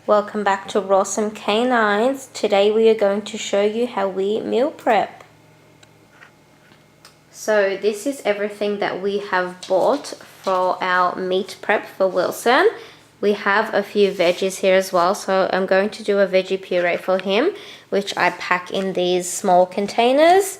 Welcome back to RAWsome Canines. Today we are going to show you how we meal prep. So this is everything that we have bought for our meat prep for Wilson. We have a few veggies here as well, so I'm going to do a veggie puree for him, which I pack in these small containers.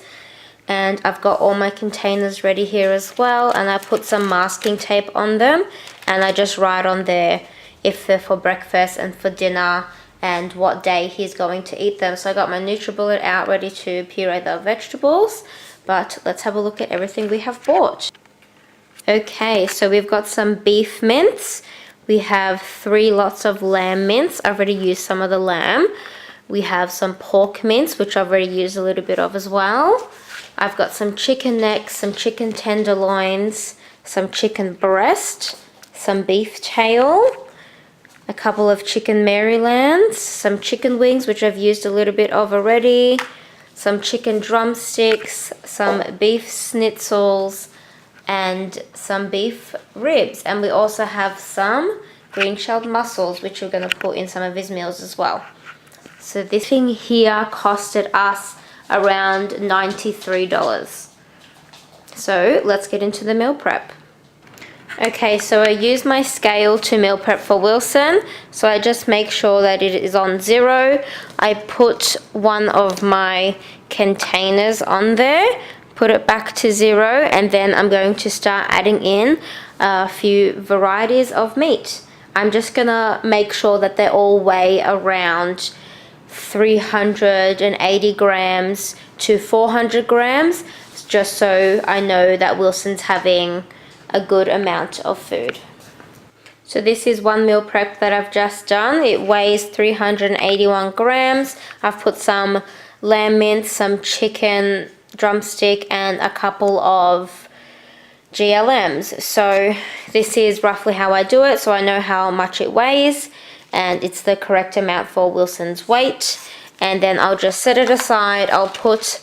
And I've got all my containers ready here as well, and I put some masking tape on them, and I just write on there if they're for breakfast and for dinner and what day he's going to eat them. So I got my NutriBullet out ready to puree the vegetables, but let's have a look at everything we have bought. Okay, so we've got some beef mince. We have 3 lots of lamb mince. I've already used some of the lamb. We have some pork mince, which I've already used a little bit of as well. I've got some chicken necks, some chicken tenderloins, some chicken breast, some beef tail, a couple of chicken Marylands, some chicken wings, which I've used a little bit of already, some chicken drumsticks, some beef schnitzels, and some beef ribs. And we also have some green-shelled mussels, which we're going to put in some of his meals as well. So this thing here costed us around $93. So let's get into the meal prep. Okay, so I use my scale to meal prep for Wilson, so I just make sure that it is on 0. I put one of my containers on there, put it back to 0, and then I'm going to start adding in a few varieties of meat. I'm just gonna make sure that they all weigh around 380 grams to 400 grams, just so I know that Wilson's having a good amount of food. So this is one meal prep that I've just done. It weighs 381 grams. I've put some lamb mince, some chicken drumstick, and a couple of GLMs. So this is roughly how I do it, so I know how much it weighs, and it's the correct amount for Wilson's weight. And then I'll just set it aside. I'll put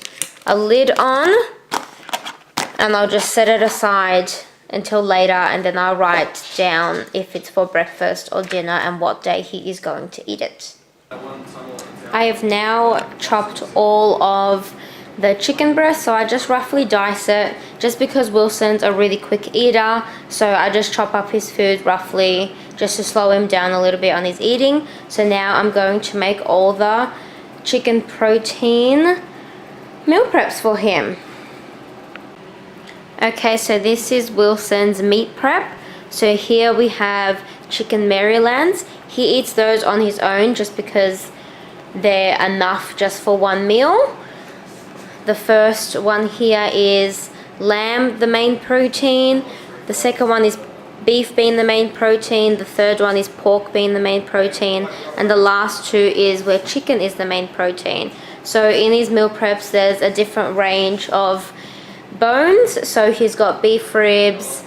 a lid on, and I'll just set it aside until later, and then I'll write down if it's for breakfast or dinner and what day he is going to eat it. I have now chopped all of the chicken breast, so I just roughly dice it, just because Wilson's a really quick eater, so I just chop up his food roughly just to slow him down a little bit on his eating. So now I'm going to make all the chicken protein meal preps for him. Okay, so this is Wilson's meat prep. So here we have chicken Marylands. He eats those on his own just because they're enough just for one meal. The first one here is lamb, the main protein. The second one is beef being the main protein. The third one is pork being the main protein. And the last 2 is where chicken is the main protein. So in these meal preps, there's a different range of bones. So he's got beef ribs,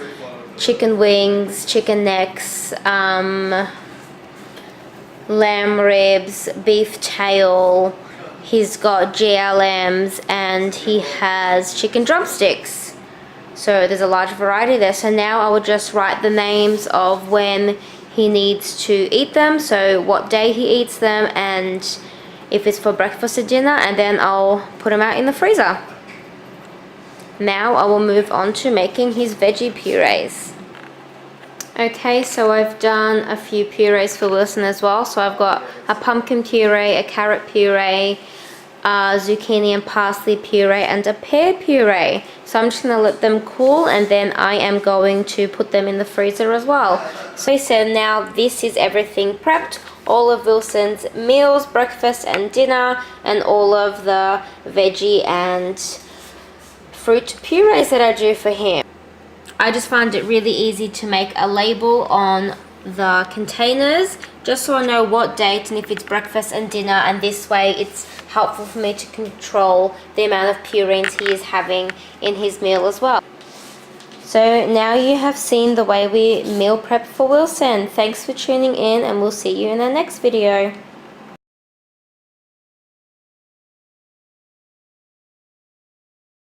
chicken wings, chicken necks, lamb ribs, beef tail. He's got GLMs, and he has chicken drumsticks. So there's a large variety there. So now I will just write the names of when he needs to eat them, so what day he eats them, and if it's for breakfast or dinner, and then I'll put them out in the freezer. Now I will move on to making his veggie purees. Okay, so I've done a few purees for Wilson as well. So I've got a pumpkin puree, a carrot puree, a zucchini and parsley puree, and a pear puree. So I'm just going to let them cool, and then I am going to put them in the freezer as well. So now this is everything prepped. All of Wilson's meals, breakfast and dinner, and all of the veggie and fruit purees that I do for him. I just find it really easy to make a label on the containers, just so I know what date and if it's breakfast and dinner, and this way it's helpful for me to control the amount of purines he is having in his meal as well. So now you have seen the way we meal prep for Wilson. Thanks for tuning in, and we'll see you in our next video.